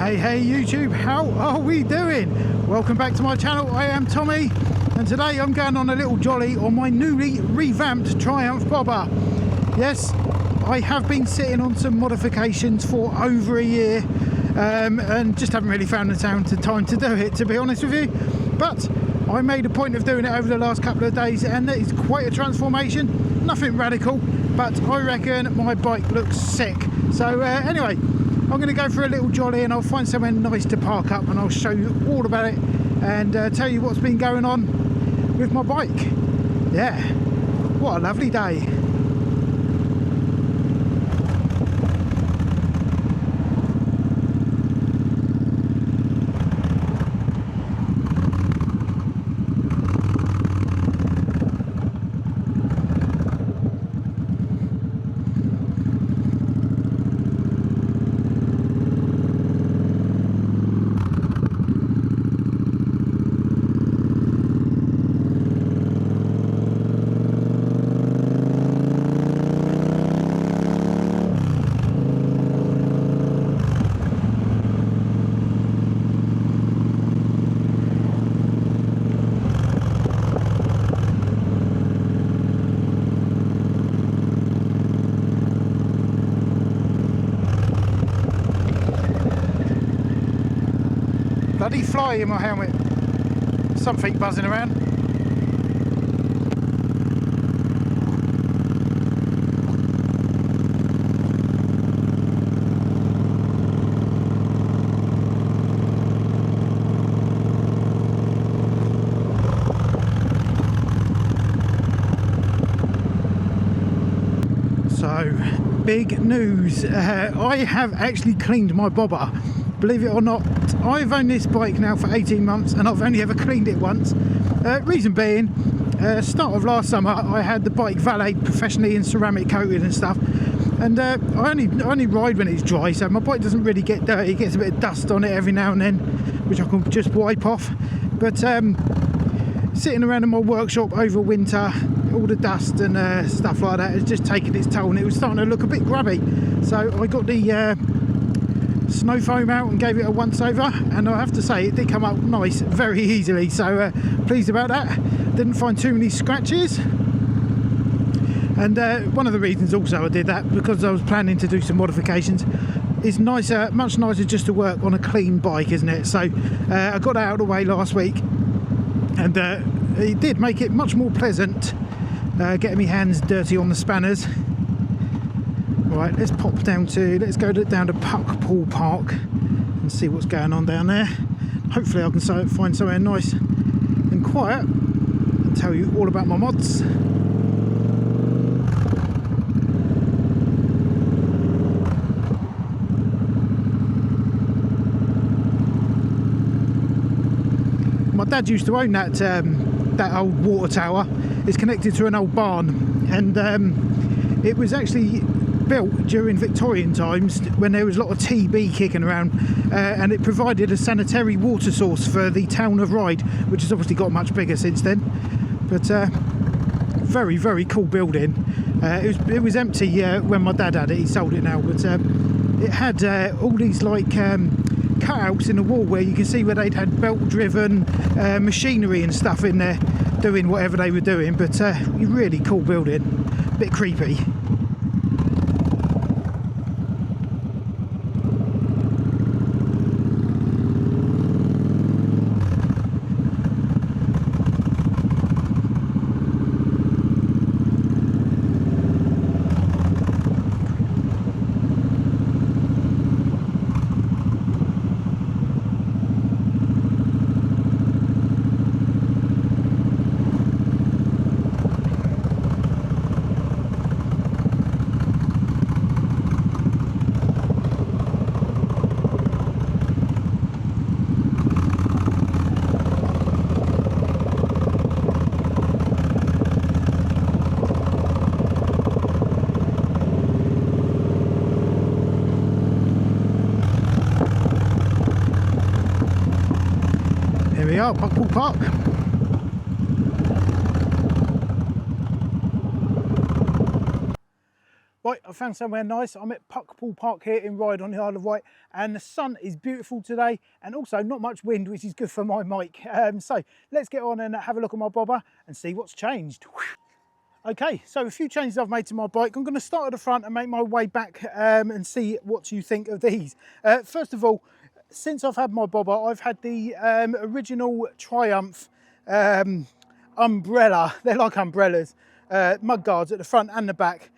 Hey YouTube, how are we doing? Welcome back to my channel. I am Tommy, and today I'm going on a little jolly on my newly revamped Triumph bobber. Yes, I have been sitting on some modifications for over a year and just haven't really found the time to do it, to be honest with you. But I made a point of doing it over the last couple of days, and it's quite a transformation. Nothing radical, but I reckon my bike looks sick. So anyway, I'm going to go for a little jolly and I'll find somewhere nice to park up, and I'll show you all about it and tell you what's been going on with my bike. Yeah, what a lovely day. Bloody fly in my helmet. Something buzzing around. So, big news. I have actually cleaned my bobber. Believe it or not, I've owned this bike now for 18 months and I've only ever cleaned it once. Reason being, start of last summer I had the bike valeted professionally and ceramic coated and stuff, and I only ride when it's dry, so my bike doesn't really get dirty. It gets a bit of dust on it every now and then, which I can just wipe off. But sitting around in my workshop over winter, all the dust and stuff like that has just taken its toll, and it was starting to look a bit grubby. So I got the snow foam out and gave it a once over, and I have to say it did come up nice very easily, so pleased about that. Didn't find too many scratches, and one of the reasons also I did that, because I was planning to do some modifications. It's nicer, much nicer just to work on a clean bike, isn't it? So I got out of the way last week, and it did make it much more pleasant getting my hands dirty on the spanners. Right, let's go down to Puckpool Park and see what's going on down there. Hopefully I can find somewhere nice and quiet and tell you all about my mods. My dad used to own that old water tower. It's connected to an old barn, and it was actually built during Victorian times when there was a lot of TB kicking around, and it provided a sanitary water source for the town of Ryde, which has obviously got much bigger since then. But very, very cool building. It was empty when my dad had it. He sold it now, but it had all these like cutouts in the wall where you can see where they'd had belt driven machinery and stuff in there doing whatever they were doing. But really cool building, a bit creepy. we are, Puckpool Park. Right, I found somewhere nice. I'm at Puckpool Park here in Ryde on the Isle of Wight, and the sun is beautiful today, and also not much wind, which is good for my mic. So let's get on and have a look at my bobber and see what's changed. Okay, so a few changes I've made to my bike. I'm going to start at the front and make my way back and see what you think of these. First of all, since I've had my bobber, I've had the original Triumph umbrella. They're like umbrellas, mud guards at the front and the back.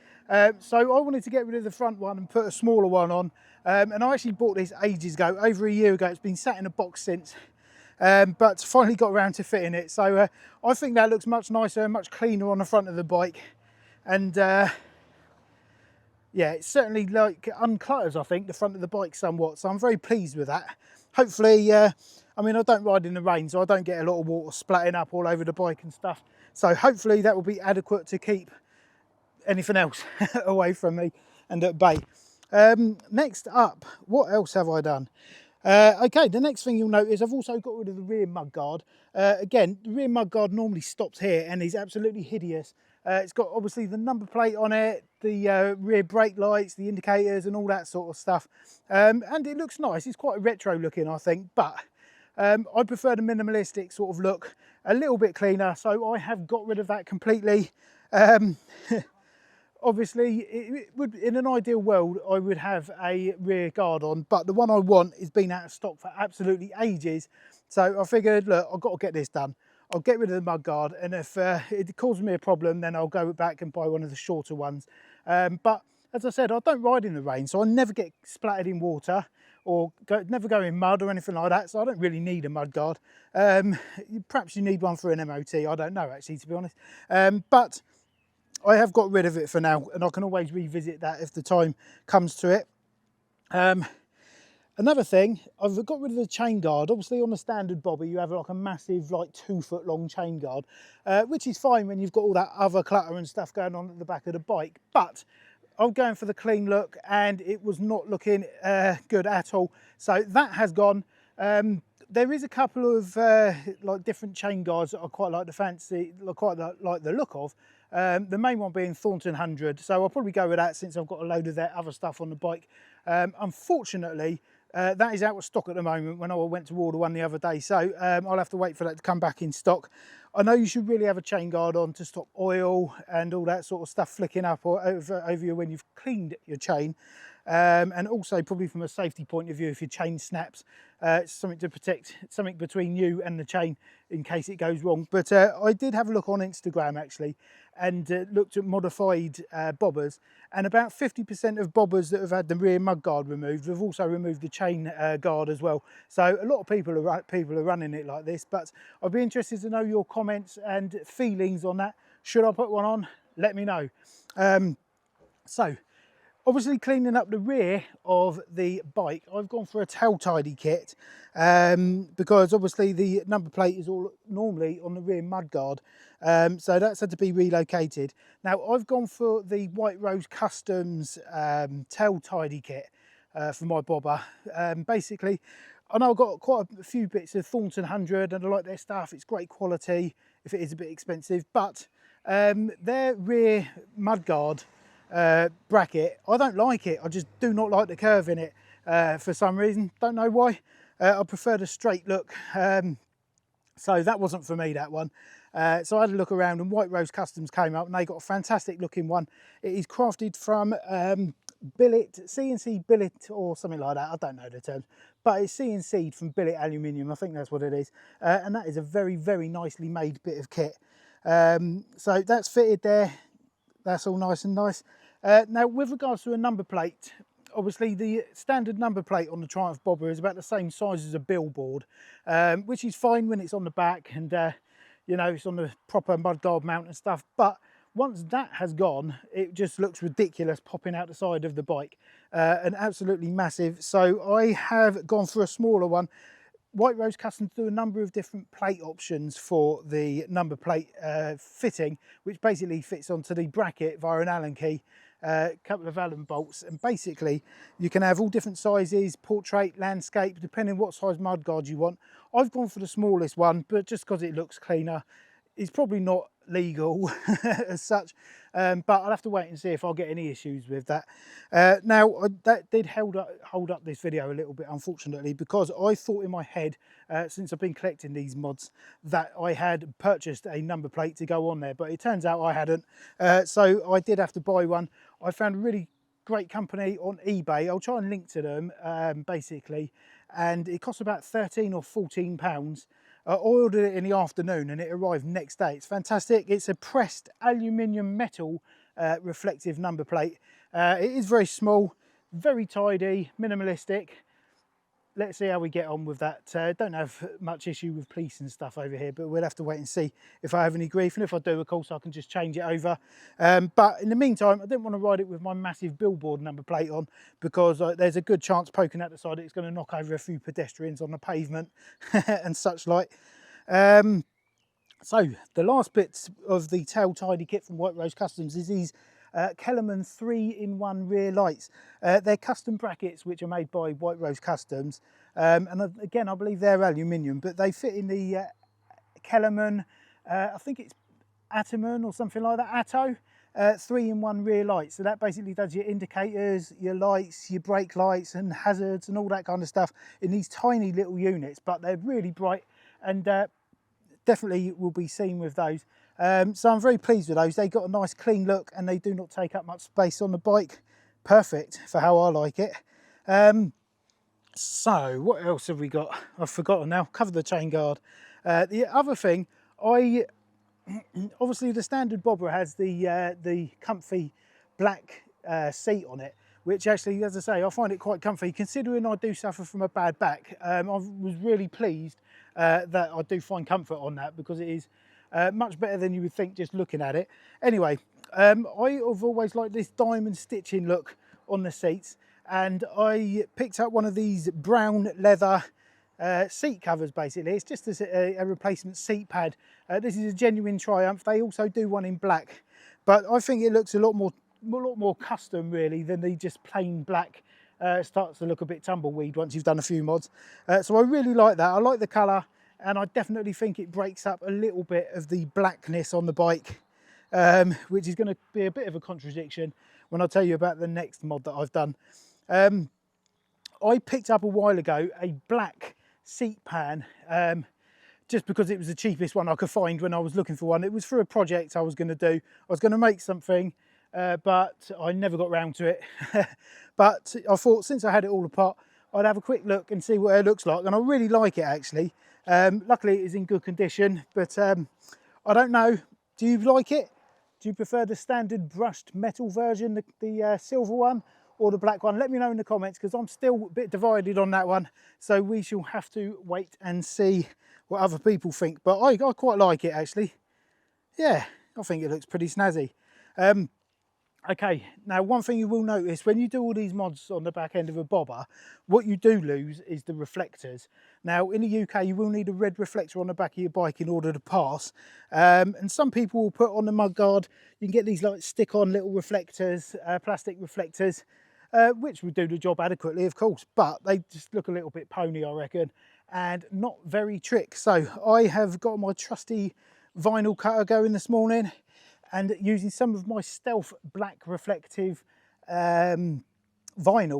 So I wanted to get rid of the front one and put a smaller one on. And I actually bought this ages ago, over a year ago. It's been sat in a box since, but finally got around to fitting it. So I think that looks much nicer and much cleaner on the front of the bike. And yeah, it's certainly like unclutters, I think, the front of the bike somewhat. So I'm very pleased with that. Hopefully, I mean, I don't ride in the rain, so I don't get a lot of water splatting up all over the bike and stuff. So hopefully that will be adequate to keep anything else away from me and at bay. Next up, what else have I done? Okay, the next thing you'll notice, I've also got rid of the rear mudguard. Again, the rear mudguard normally stops here and is absolutely hideous. It's got obviously the number plate on it, the rear brake lights, the indicators and all that sort of stuff. And it looks nice. It's quite retro looking, I think, but I prefer the minimalistic sort of look, a little bit cleaner. So I have got rid of that completely. Obviously, it would, in an ideal world, I would have a rear guard on, but the one I want has been out of stock for absolutely ages. So I figured, look, I've got to get this done. I'll get rid of the mud guard, and if it causes me a problem, then I'll go back and buy one of the shorter ones. But as I said, I don't ride in the rain, so I never get splattered in water or never go in mud or anything like that, so I don't really need a mud guard. Perhaps you need one for an MOT, I don't know actually, to be honest. But I have got rid of it for now, and I can always revisit that if the time comes to it. Another thing, I've got rid of the chain guard. Obviously on the standard bobber you have like a massive like 2 foot long chain guard, which is fine when you've got all that other clutter and stuff going on at the back of the bike, but I'm going for the clean look and it was not looking good at all. So that has gone. There is a couple of like different chain guards that I quite like the fancy, quite like the look of. The main one being Thornton 100, so I'll probably go with that since I've got a load of that other stuff on the bike. Unfortunately, that is out of stock at the moment when I went to order one the other day, so I'll have to wait for that to come back in stock. I know you should really have a chain guard on to stop oil and all that sort of stuff flicking up or over you when you've cleaned your chain. And also probably from a safety point of view, if your chain snaps, it's something to protect, something between you and the chain in case it goes wrong. But I did have a look on Instagram actually and looked at modified bobbers, and about 50% of bobbers that have had the rear mud guard removed have also removed the chain guard as well. So a lot of people are running it like this, but I'd be interested to know your comments and feelings on that. Should I put one on? Let me know. So obviously cleaning up the rear of the bike, I've gone for a tail tidy kit because obviously the number plate is all normally on the rear mudguard, so that's had to be relocated. Now I've gone for the White Rose Customs tail tidy kit for my bobber. Basically, I know I've got quite a few bits of Thornton 100 and I like their stuff. It's great quality if it is a bit expensive, but their rear mudguard bracket, I don't like it. I just do not like the curve in it for some reason, don't know why. I prefer the straight look, so that wasn't for me, that one. So I had a look around and White Rose Customs came up and they got a fantastic looking one. It is crafted from billet, CNC billet or something like that, I don't know the terms, but it's CNC'd from billet aluminium, I think that's what it is, and that is a very, very nicely made bit of kit. So that's fitted there. That's all nice and nice. Now, with regards to a number plate, obviously the standard number plate on the Triumph bobber is about the same size as a billboard, which is fine when it's on the back and, you know, it's on the proper mudguard mount and stuff. But once that has gone, it just looks ridiculous popping out the side of the bike and absolutely massive. So I have gone for a smaller one. White Rose Customs do a number of different plate options for the number plate fitting, which basically fits onto the bracket via an Allen key, a couple of Allen bolts, and basically you can have all different sizes, portrait, landscape, depending what size mudguard you want. I've gone for the smallest one, but just because it looks cleaner. It's probably not legal as such, but I'll have to wait and see if I'll get any issues with that. Now, that did hold up this video a little bit, unfortunately, because I thought in my head, since I've been collecting these mods, that I had purchased a number plate to go on there, but it turns out I hadn't. So I did have to buy one. I found a really great company on eBay. I'll try and link to them, basically, and it costs about 13 or 14 pounds. I ordered it in the afternoon and it arrived next day. It's fantastic. It's a pressed aluminium metal reflective number plate. It is very small, very tidy, minimalistic. Let's see how we get on with that. Don't have much issue with police and stuff over here, but we'll have to wait and see if I have any grief. And if I do, of course, I can just change it over. But in the meantime, I didn't want to ride it with my massive billboard number plate on, because there's a good chance poking out the side it's going to knock over a few pedestrians on the pavement and such like. So the last bits of the tail tidy kit from White Rose Customs is these Kellerman 3-in-1 rear lights. They're custom brackets which are made by White Rose Customs, and again I believe they're aluminium, but they fit in the Kellerman, I think it's Ataman or something like that, Atto, 3-in-1 rear lights. So that basically does your indicators, your lights, your brake lights and hazards and all that kind of stuff in these tiny little units, but they're really bright and definitely will be seen with those. So I'm very pleased with those. They got a nice clean look and they do not take up much space on the bike. Perfect for how I like it. So what else have we got? I've forgotten now. Cover the chain guard. The other thing, obviously the standard bobber has the comfy black seat on it, which actually, as I say, I find it quite comfy considering I do suffer from a bad back. I was really pleased that I do find comfort on that, because it is much better than you would think just looking at it. Anyway, I have always liked this diamond stitching look on the seats, and I picked up one of these brown leather seat covers. Basically, it's just a replacement seat pad. This is a genuine Triumph. They also do one in black, but I think it looks a lot more custom really than the just plain black. Starts to look a bit tumbleweed once you've done a few mods. So I really like that. I like the colour, and I definitely think it breaks up a little bit of the blackness on the bike, which is going to be a bit of a contradiction when I tell you about the next mod that I've done. I picked up a while ago a black seat pan, just because it was the cheapest one I could find when I was looking for one. It was for a project I was going to do. I was going to make something, but I never got round to it. But I thought, since I had it all apart, I'd have a quick look and see what it looks like, and I really like it actually. Luckily it is in good condition, but I don't know, do you like it? Do you prefer the standard brushed metal version, the silver one, or the black one? Let me know in the comments, because I'm still a bit divided on that one, so we shall have to wait and see what other people think. But I quite like it actually. Yeah, I think it looks pretty snazzy. Okay, now one thing you will notice when you do all these mods on the back end of a bobber, what you do lose is the reflectors. Now in the UK you will need a red reflector on the back of your bike in order to pass, and some people will put on the mudguard. You can get these like stick-on little reflectors, plastic reflectors, which would do the job adequately of course, but they just look a little bit pony I reckon, and not very trick. So I have got my trusty vinyl cutter going this morning, and using some of my Stealth black reflective vinyl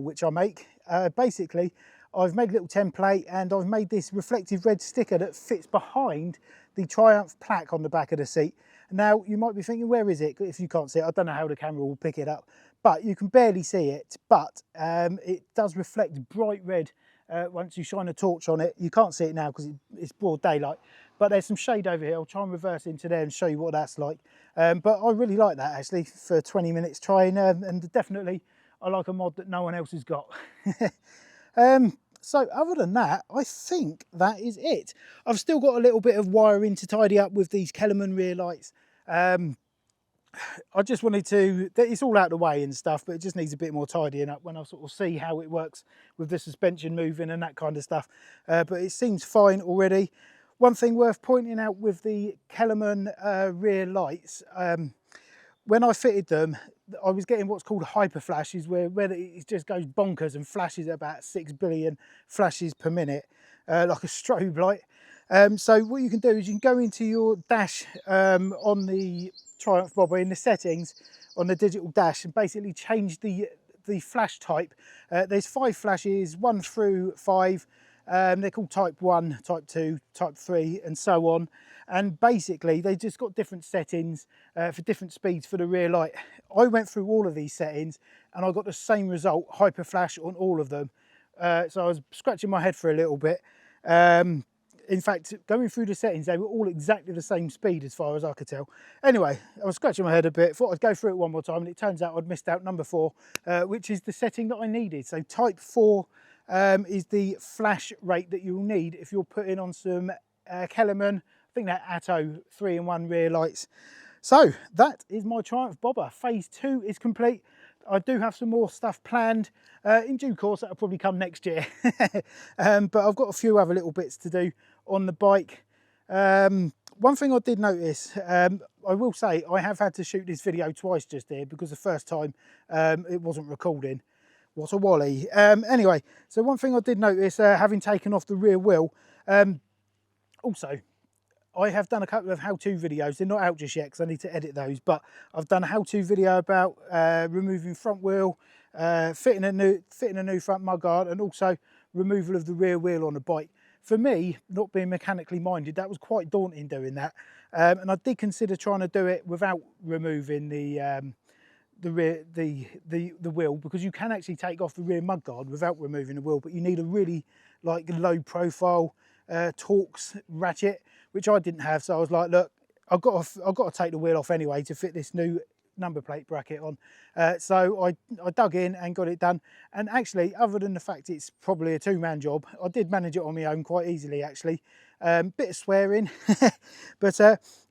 which I make. Basically I've made a little template and I've made this reflective red sticker that fits behind the Triumph plaque on the back of the seat. Now you might be thinking, where is it? If you can't see it, I don't know how the camera will pick it up, but you can barely see it, but it does reflect bright red once you shine a torch on it. You can't see it now because it's broad daylight, but there's some shade over here. I'll try and reverse into there and show you what that's like. But I really like that actually for 20 minutes trying, and definitely I like a mod that no one else has got. So other than that, I think that is it. I've still got a little bit of wiring to tidy up with these Kellerman rear lights. I just wanted to, it's all out of the way and stuff, but it just needs a bit more tidying up when I sort of see how it works with the suspension moving and that kind of stuff. But it seems fine already. One thing worth pointing out with the Kellerman rear lights, when I fitted them, I was getting what's called hyper flashes, where it just goes bonkers and flashes at about 6 billion flashes per minute, like a strobe light. So what you can do is you can go into your dash on the Triumph bobber in the settings on the digital dash and basically change the flash type. There's 5 flashes, 1 through 5. They're called type 1, type 2, type 3 and so on. And basically they just got different settings for different speeds for the rear light. I went through all of these settings and I got the same result, hyper flash on all of them. So I was scratching my head for a little bit. In fact, going through the settings, they were all exactly the same speed as far as I could tell. Anyway, I was scratching my head a bit, thought I'd go through it one more time, and it turns out I'd missed out number 4, which is the setting that I needed. So type 4 is the flash rate that you'll need if you're putting on some Kellerman, I think they're Atto 3-in-1 rear lights. So that is my Triumph bobber. Phase 2 is complete. I do have some more stuff planned in due course. That'll probably come next year. But I've got a few other little bits to do on the bike. One thing I did notice, I will say I have had to shoot this video twice just here because the first time it wasn't recording. What a wally. Anyway, so one thing I did notice, having taken off the rear wheel, also, I have done a couple of how-to videos. They're not out just yet because I need to edit those, but I've done a how-to video about removing front wheel, fitting a new front mudguard, and also removal of the rear wheel on a bike. For me, not being mechanically minded, that was quite daunting doing that, and I did consider trying to do it without removing the wheel, because you can actually take off the rear mudguard without removing the wheel, but you need a really like low profile Torx ratchet, which I didn't have. So I was like, look, I've got to take the wheel off anyway to fit this new number plate bracket on. So I dug in and got it done. And actually, other than the fact it's probably a 2-man job, I did manage it on my own quite easily actually. Bit of swearing, but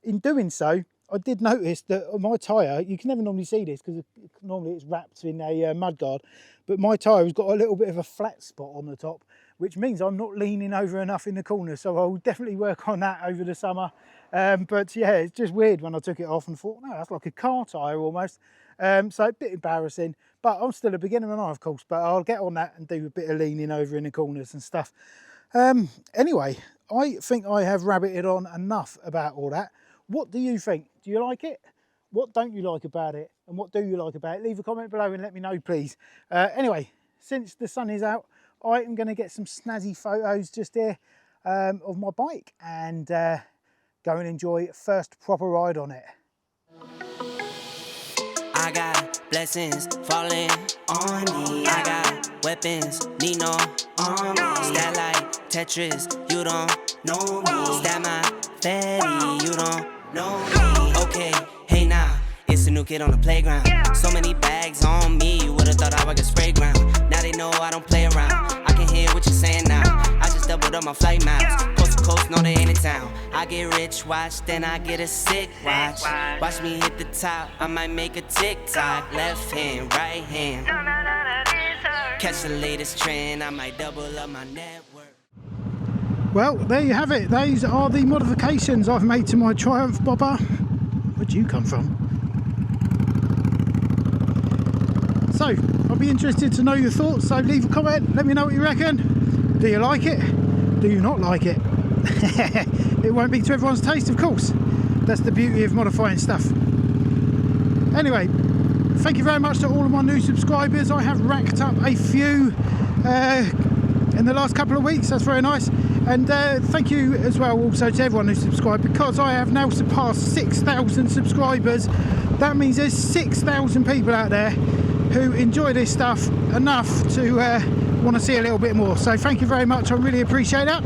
in doing so, I did notice that on my tyre, you can never normally see this because normally it's wrapped in a mudguard, but my tyre has got a little bit of a flat spot on the top, which means I'm not leaning over enough in the corner. So I'll definitely work on that over the summer. But yeah, it's just weird when I took it off and thought, no, that's like a car tyre almost. So a bit embarrassing, but I'm still a beginner and I, of course, but I'll get on that and do a bit of leaning over in the corners and stuff. Anyway, I think I have rabbited on enough about all that. What do you think? Do you like it? What don't you like about it? And what do you like about it? Leave a comment below and let me know, please. Anyway, since the sun is out, I am going to get some snazzy photos just here of my bike and go and enjoy first proper ride on it. I got blessings falling on me. I got weapons, need no army. Stat like Tetris, you don't know me. Stat my fatty, you don't know me. Okay, hey now, it's a new kid on the playground. So many bags on me, you would've thought I was a spray ground. Now they know I don't play around. I can hear what you're saying now. I just doubled up my flight miles. Coast to coast, no they ain't in town. I get rich, watch, then I get a sick watch. Watch me hit the top, I might make a TikTok. Left hand, right hand. Catch the latest trend, I might double up my network. Well, there you have it. Those are the modifications I've made to my Triumph bobber. Where'd you come from? So, I'll be interested to know your thoughts, so leave a comment, let me know what you reckon. Do you like it? Do you not like it? It won't be to everyone's taste, of course. That's the beauty of modifying stuff. Anyway, thank you very much to all of my new subscribers. I have racked up a few in the last couple of weeks, that's very nice. And thank you as well also to everyone who subscribed, because I have now surpassed 6,000 subscribers. That means there's 6,000 people out there who enjoy this stuff enough to want to see a little bit more. So thank you very much, I really appreciate that.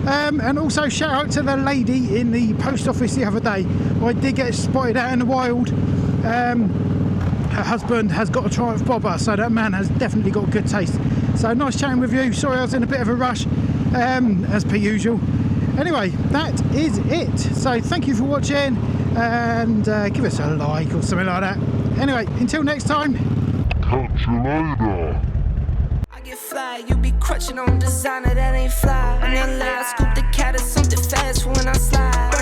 And also shout out to the lady in the post office the other day. I did get spotted out in the wild. Her husband has got a Triumph bobber, so that man has definitely got good taste. So nice chatting with you. Sorry I was in a bit of a rush, as per usual. Anyway, that is it. So thank you for watching, and give us a like or something like that. Anyway, until next time. Catch you later. I get fly, you be crutching on designer that ain't fly. On LA, I scoop the cat or something fast for when I slide.